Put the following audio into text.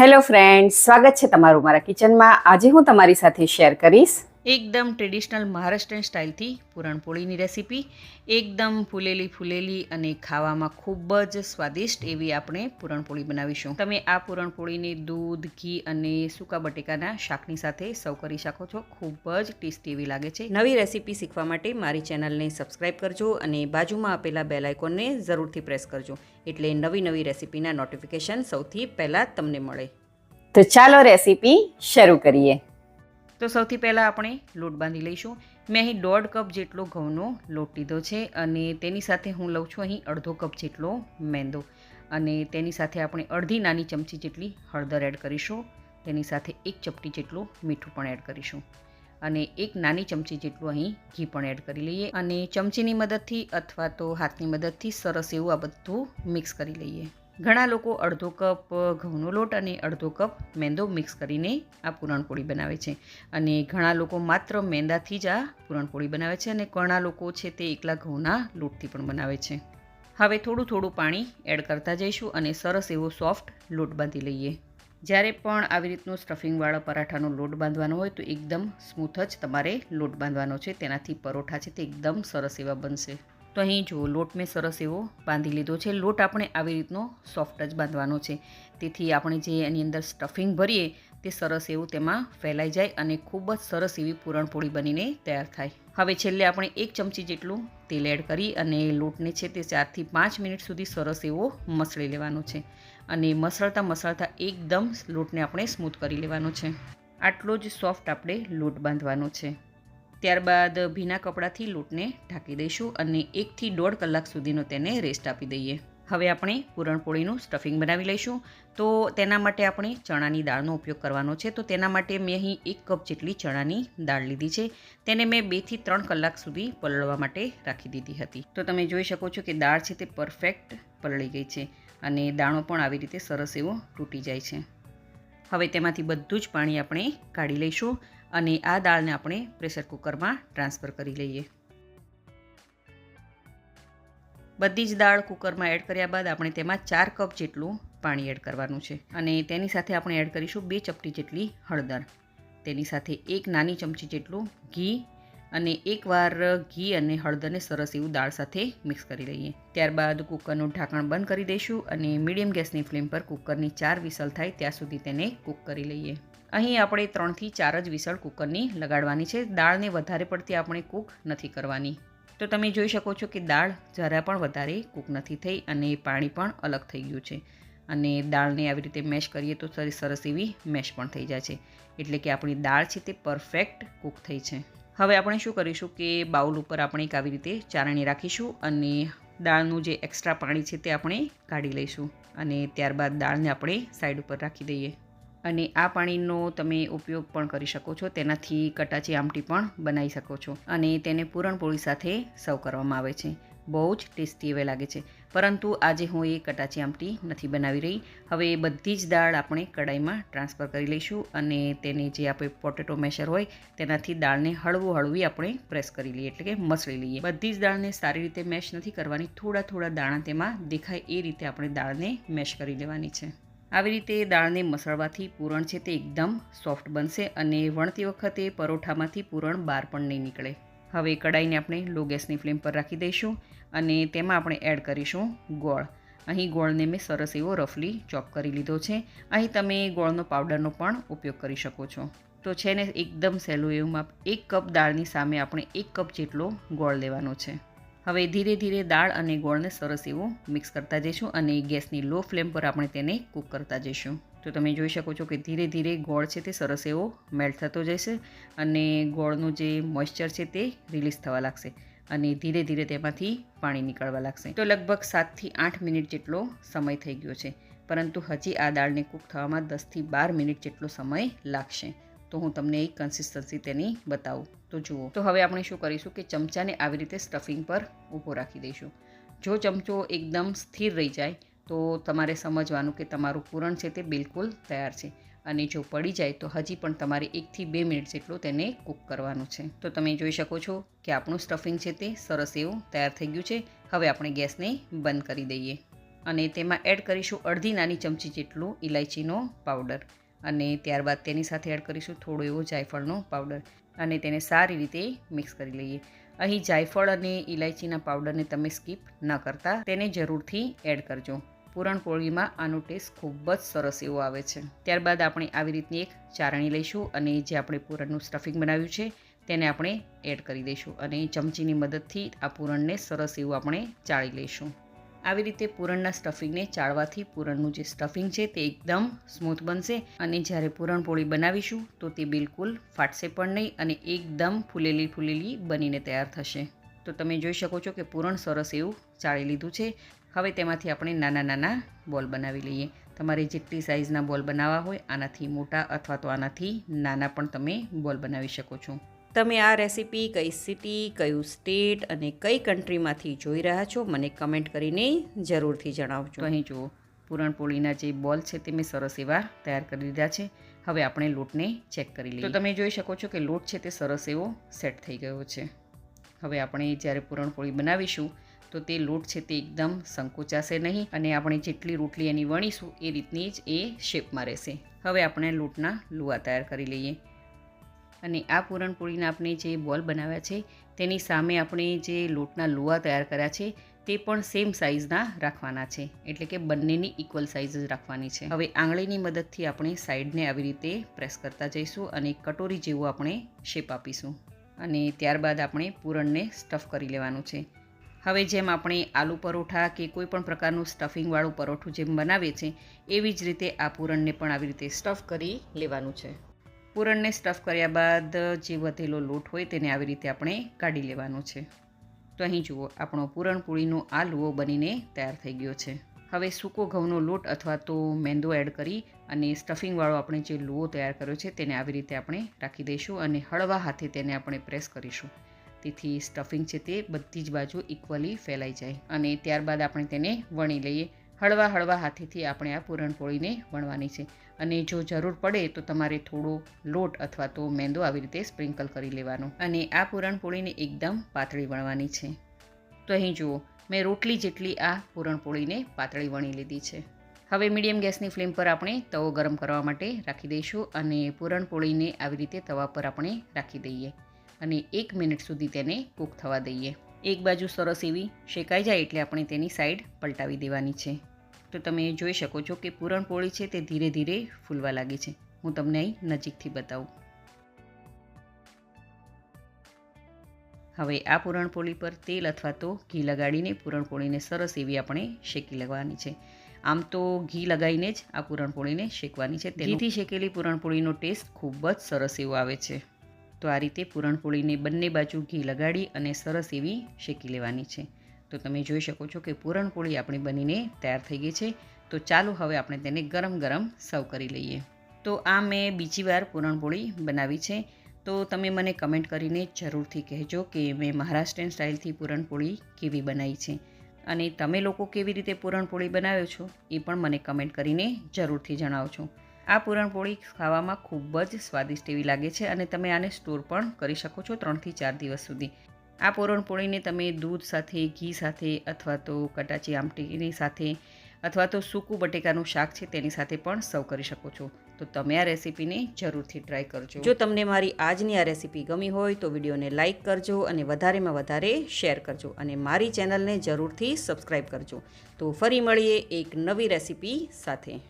Hello friends, સ્વાગત છે તમારું મારા કિચનમાં. આજે હું તમારી સાથે શેર કરીશ એકદમ ટ્રેડિશનલ મહારાષ્ટ્રીયન સ્ટાઇલથી પૂરણપોળીની રેસીપી. એકદમ ફૂલેલી અને ખાવામાં ખૂબ જ સ્વાદિષ્ટ એવી આપણે પૂરણપોળી બનાવીશું. તમે આ પૂરણપોળીને દૂધ, ઘી અને સૂકા બટેકાના શાકની સાથે સર્વ કરી શકો છો. ખૂબ જ ટેસ્ટી એવી લાગે છે. નવી રેસીપી શીખવા માટે મારી ચેનલને સબસ્ક્રાઈબ કરજો અને બાજુમાં આપેલા બેલ આઇકોનને જરૂરથી પ્રેસ કરજો, એટલે નવી રેસીપીના નોટિફિકેશન સૌથી પહેલાં તમને મળે. તો ચાલો રેસીપી શરૂ કરીએ. તો સૌથી પહેલાં આપણે લોટ બાંધી લઈશું. મેં અહીં 1.5 કપ જેટલો ઘઉંનો લોટ લીધો છે અને તેની સાથે હું લઉં છું અહીં 1/2 કપ જેટલો મેંદો, અને તેની સાથે આપણે અડધી નાની ચમચી જેટલી હળદર એડ કરીશું. તેની સાથે 1 ચપટી જેટલું મીઠું પણ એડ કરીશું અને 1 નાની ચમચી જેટલું અહીં ઘી પણ એડ કરી લઈએ અને ચમચીની મદદથી અથવા તો હાથની મદદથી સરસ એવું આ બધું મિક્સ કરી લઈએ. ઘણા લોકો 1/2 કપ ઘઉંનો લોટ અને 1/2 કપ મેંદો મિક્સ કરીને આ પૂરણપોળી બનાવે છે, અને ઘણા લોકો માત્ર મેંદાથી જ આ પૂરણપોળી બનાવે છે, અને ઘણા લોકો છે તે એકલા ઘઉંના લોટથી પણ બનાવે છે. હવે થોડું પાણી એડ કરતા જઈશું અને સરસ એવો સોફ્ટ લોટ બાંધી લઈએ. જ્યારે પણ આવી રીતનો સ્ટફિંગવાળા પરાઠાનો લોટ બાંધવાનો હોય તો એકદમ સ્મૂથ જ તમારે લોટ બાંધવાનો છે, તેનાથી પરોઠા છે તે એકદમ સરસ એવા બનશે. તો અહીં જુઓ, લોટ મેં સરસ એવો બાંધી લીધો છે. લોટ આપણે આવી રીતનો સોફ્ટ જ બાંધવાનો છે, તેથી આપણે જે એની અંદર સ્ટફિંગ ભરીએ તે સરસ એવું તેમાં ફેલાઈ જાય અને ખૂબ જ સરસ એવી પૂરણપોળી બનીને તૈયાર થાય. હવે છેલ્લે આપણે 1 ચમચી જેટલું તેલ એડ કરી અને લોટને છે તે 4 થી 5 મિનિટ સુધી સરસ એવો મસળી લેવાનો છે, અને મસળતા એકદમ લોટને આપણે સ્મૂથ કરી લેવાનો છે. આટલો જ સોફ્ટ આપણે લોટ બાંધવાનો છે. ત્યારબાદ ભીના કપડાથી લોટને ઢાંકી દઈશું અને 1 થી 1.5 કલાક સુધીનો તેને રેસ્ટ આપી દઈએ. હવે આપણે પૂરણપોળીનું સ્ટફિંગ બનાવી લઈશું. તો તેના માટે આપણે ચણાની દાળનો ઉપયોગ કરવાનો છે. તો તેના માટે મેં અહીં 1 કપ જેટલી ચણાની દાળ લીધી છે. તેને મેં 2 થી 3 કલાક સુધી પલળવા માટે રાખી દીધી હતી. તો તમે જોઈ શકો છો કે દાળ છે તે પરફેક્ટ પલળી ગઈ છે અને દાણો પણ આવી રીતે સરસ એવો તૂટી જાય છે. હવે તેમાંથી બધું જ પાણી આપણે કાઢી લઈશું અને આ દાળને આપણે પ્રેશર કુકરમાં ટ્રાન્સફર કરી લઈએ. બધી જ દાળ કુકરમાં એડ કર્યા બાદ આપણે તેમાં 4 કપ જેટલું પાણી એડ કરવાનું છે, અને તેની સાથે આપણે એડ કરીશું 2 ચપટી જેટલી હળદર. તેની સાથે 1 નાની ચમચી જેટલું ઘી, અને એકવાર ઘી અને હળદરને સરસ એવું દાળ સાથે મિક્સ કરી લઈએ. ત્યારબાદ કુકરનું ઢાંકણ બંધ કરી દઈશું અને મીડિયમ ગેસની ફ્લેમ પર કુકરની 4 વિસલ થાય ત્યાં સુધી તેને કૂક કરી લઈએ. અહીં આપણે 3 થી 4 જ વિસલ કુકરની લગાડવાની છે. દાળને વધારે પડતી આપણે કૂક નથી કરવાની. તો તમે જોઈ શકો છો કે દાળ જરા પણ વધારે કૂક નથી થઈ અને પાણી પણ અલગ થઈ ગયું છે, અને દાળને આવી રીતે મેશ કરીએ તો સરસ એવી મેશ પણ થઈ જાય છે, એટલે કે આપણી દાળ છે તે પરફેક્ટ કૂક થઈ છે. હવે આપણે શું કરીશું કે બાઉલ ઉપર આપણે એક આવી રીતે ચાળણી રાખીશું અને દાળનું જે એક્સ્ટ્રા પાણી છે તે આપણે કાઢી લઈશું, અને ત્યારબાદ દાળને આપણે સાઈડ ઉપર રાખી દઈએ. અને આ પાણીનો તમે ઉપયોગ પણ કરી શકો છો. તેનાથી કટાચી આમટી પણ બનાવી શકો છો, અને તેને પૂરણપોળી સાથે સર્વ કરવામાં આવે છે. બહુ જ ટેસ્ટી એવા લાગે છે, પરંતુ આજે હું એ કટાચી આમટી નથી બનાવી રહી. હવે બધી જ દાળ આપણે કડાઈમાં ટ્રાન્સફર કરી લઈશું અને તેને જે આપણે પોટેટો મેશર હોય તેનાથી દાળને હળવી આપણે પ્રેસ કરી લઈએ, એટલે કે મસળી લઈએ. બધી જ દાળને સારી રીતે મેશ નથી કરવાની, થોડા દાણા તેમાં દેખાય એ રીતે આપણે દાળને મેશ કરી લેવાની છે. આવી રીતે દાળને મસળવાથી પૂરણ છે તે એકદમ સોફ્ટ બનશે અને વણતી વખતે પરોઠામાંથી પૂરણ બહાર પણ નહીં નીકળે. હવે કડાઈને આપણે લો ગેસની ફ્લેમ પર રાખી દઈશું અને તેમાં આપણે એડ કરીશું ગોળ. અહીં ગોળને મેં સરસ એવો રફલી ચોપ કરી લીધો છે. અહીં તમે ગોળનો પાવડરનો પણ ઉપયોગ કરી શકો છો. તો છે ને એકદમ સહેલું એવું માપ. 1 કપ દાળની સામે આપણે 1 કપ જેટલો ગોળ લેવાનો છે. હવે ધીરે દાળ અને ગોળને સરસ એવું મિક્સ કરતા જઈશું અને ગેસની લો ફ્લેમ પર આપણે તેને કૂક કરતા જઈશું. તો તમે જોઈ શકો છો કે ધીરે ગોળ છે તે સરસ એવો મેલ્ટ થતો જશે અને ગોળનું જે મોઇશ્ચર છે તે રિલીઝ થવા લાગશે અને ધીરે તેમાંથી પાણી નીકળવા લાગશે. તો લગભગ 7 થી 8 મિનિટ જેટલો સમય થઈ ગયો છે, પરંતુ હજી આ દાળને કૂક થવામાં 10 થી 12 મિનિટ જેટલો સમય લાગશે. તો હું તમને એક કન્સિસ્ટન્સી તેની બતાવું. તો જુઓ, તો હવે આપણે શું કરીશું કે ચમચાને આવી રીતે સ્ટફિંગ પર ઊભો રાખી દઈશું. જો ચમચો એકદમ સ્થિર રહી જાય તો તમારે સમજવાનું કે તમારું પૂરણ છે તે બિલકુલ તૈયાર છે, અને જો પડી જાય તો હજી પણ તમારે 1 થી 2 મિનિટ જેટલું તેને કૂક કરવાનું છે. તો તમે જોઈ શકો છો કે આપણું સ્ટફિંગ છે તે સરસ એવું તૈયાર થઈ ગયું છે. હવે આપણે ગેસને બંધ કરી દઈએ. અને તેમાં એડ કરીશું અડધી નાની ચમચી જેટલું ઇલાયચીનો પાવડર અને ત્યારબાદ તેની સાથે એડ કરીશું થોડો એવો જાયફળનો પાવડર અને તેને સારી રીતે મિક્સ કરી લઈએ. અહીં જાયફળ અને ઇલાયચીના પાવડરને તમે સ્કીપ ન કરતા તેને જરૂરથી એડ કરજો. પૂરણપોળીમાં આનો ટેસ્ટ ખૂબ જ સરસ એવો આવે છે. ત્યારબાદ આપણે આવી રીતની એક ચારણી લઈશું અને જે આપણે પૂરણનું સ્ટફિંગ બનાવ્યું છે તેને આપણે એડ કરી દઈશું અને ચમચીની મદદથી આ પૂરણને સરસ એવું આપણે ચાળી લઈશું. આવી રીતે પૂરણના સ્ટફિંગને ચાળવાથી પૂરણનું જે સ્ટફિંગ છે તે એકદમ સ્મૂથ બનશે અને જ્યારે પૂરણપોળી બનાવીશું તો તે બિલકુલ ફાટશે પણ નહીં અને એકદમ ફૂલેલી બનીને તૈયાર થશે. તો તમે જોઈ શકો છો કે પૂરણ સરસ એવું ચાળી લીધું છે. હવે તેમાંથી આપણે નાના નાના બોલ બનાવી લઈએ. તમારે જેટલી સાઇઝના બોલ બનાવવા હોય આનાથી મોટા અથવા તો આનાથી નાના પણ તમે બોલ બનાવી શકો છો. તમે આ રેસીપી કઈ સિટી, કયું સ્ટેટ અને કઈ કન્ટ્રીમાંથી જોઈ રહ્યા છો મને કમેન્ટ કરીને જરૂરથી જણાવજો. તો અહીં જુઓ પૂરણપોળીના જે બોલ છે તે મેં સરસ એવા તૈયાર કરી દીધા છે. હવે આપણે લોટને ચેક કરી લઈએ. તો તમે જોઈ શકો છો કે લોટ છે તે સરસ એવો સેટ થઈ ગયો છે. હવે આપણે જ્યારે પૂરણપોળી બનાવીશું તો તે લોટ છે તે એકદમ સંકોચાશે નહીં અને આપણે જેટલી રોટલી એની વણીશું એ રીતની જ એ શેપમાં રહેશે. હવે આપણે લોટના લુવા તૈયાર કરી લઈએ અને આ પૂરણપોળીના આપણે જે બોલ બનાવ્યા છે તેની સામે આપણે જે લોટના લુવા તૈયાર કર્યા છે તે પણ સેમ સાઇઝના રાખવાના છે, એટલે કે બંનેની ઇક્વલ સાઇઝ જ રાખવાની છે. હવે આંગળીની મદદથી આપણે સાઈડને આવી રીતે પ્રેસ કરતા જઈશું અને કટોરી જેવું આપણે શેપ આપીશું અને ત્યારબાદ આપણે પૂરણને સ્ટફ કરી લેવાનું છે. હવે જેમ આપણે આલુ પરોઠા કે કોઈ પણ પ્રકારનું સ્ટફિંગવાળું પરોઠું જેમ બનાવીએ છીએ એવી જ રીતે આ પૂરણને પણ આવી રીતે સ્ટફ કરી લેવાનું છે. પૂરણને સ્ટફ કર્યા બાદ જે વધેલો લોટ હોય તેને આવી રીતે આપણે કાઢી લેવાનો છે. તો અહીં જુઓ આપણો પૂરણપોળીનો આ લુઓ બનીને તૈયાર થઈ ગયો છે. હવે સૂકો ઘઉંનો લોટ અથવા તો મેંદો એડ કરી અને સ્ટફિંગવાળો આપણે જે લુઓ તૈયાર કર્યો છે તેને આવી રીતે આપણે રાખી દઈશું અને હળવા હાથે તેને આપણે પ્રેસ કરીશું. તેથી સ્ટફિંગ છે તે બધી જ બાજુ ઇક્વલી ફેલાઈ જાય અને ત્યારબાદ આપણે તેને વણી લઈએ. હળવા હાથેથી આપણે આ પૂરણપોળીને વણવાની છે અને જો જરૂર પડે તો તમારે થોડો લોટ અથવા તો મેંદો આવી રીતે સ્પ્રિંકલ કરી લેવાનો અને આ પૂરણપોળીને એકદમ પાતળી વણવાની છે. તો અહીં જુઓ મેં રોટલી જેટલી આ પૂરણપોળીને પાતળી વણી લીધી છે. હવે મીડિયમ ગેસની ફ્લેમ પર આપણે તવો ગરમ કરવા માટે રાખી દઈશું અને પૂરણપોળીને આવી રીતે તવા પર આપણે રાખી દઈએ અને 1 મિનિટ સુધી તેને કૂક થવા દઈએ. એક બાજુ સરસ એવી શેકાઈ જાય એટલે આપણે તેની સાઈડ પલટાવી દેવાની છે. તો તમે જોઈ શકો છો કે પૂરણપોળી છે તે ધીરે ધીરે ફૂલવા લાગી છે. હું તમને અહીં નજીકથી બતાવું. હવે આ પૂરણપોળી પર તેલ અથવા તો ઘી લગાડીને પૂરણપોળીને સરસ એવી આપણે શેકી લેવાની છે. આમ તો ઘી લગાવીને જ આ પૂરણપોળીને શેકવાની છે. ઘીથી શેકેલી પૂરણપોળીનો ટેસ્ટ ખૂબ જ સરસ એવો આવે છે. તો આ રીતે પૂરણપોળીને બંને બાજુ ઘી લગાડી અને સરસ એવી શેકી લેવાની છે. તો તમે જોઈ શકો છો કે પૂરણપોળી આપણી બનીને તૈયાર થઈ ગઈ છે. તો ચાલો હવે આપણે તેને ગરમ ગરમ સર્વ કરી લઈએ. તો આ મેં બીજી વાર પૂરણપોળી બનાવી છે. તો તમે મને કમેન્ટ કરીને જરૂરથી કહેજો કે મેં મહારાષ્ટ્રીયન સ્ટાઇલથી પૂરણપોળી કેવી બનાવી છે અને તમે લોકો કેવી રીતે પૂરણપોળી બનાવ્યો છો એ પણ મને કમેન્ટ કરીને જરૂરથી જણાવજો. આ પૂરણપોળી ખાવામાં ખૂબ જ સ્વાદિષ્ટ એવી લાગે છે અને તમે આને સ્ટોર પણ કરી શકો છો 3 થી 4 દિવસ સુધી. આ પૂરણપોળીને તમે દૂધ સાથે, ઘી સાથે અથવા તો કટાચી આમટીની સાથે અથવા તો સૂકું બટેકાનું શાક છે તેની સાથે પણ સર્વ કરી શકો છો. તો તમે આ રેસીપીને જરૂરથી ટ્રાય કરજો. જો તમને મારી આજની આ રેસીપી ગમી હોય તો વિડીયોને લાઇક કરજો અને વધારેમાં વધારે શેર કરજો અને મારી ચેનલને જરૂરથી સબસ્ક્રાઈબ કરજો. તો ફરી મળીએ એક નવી રેસીપી સાથે.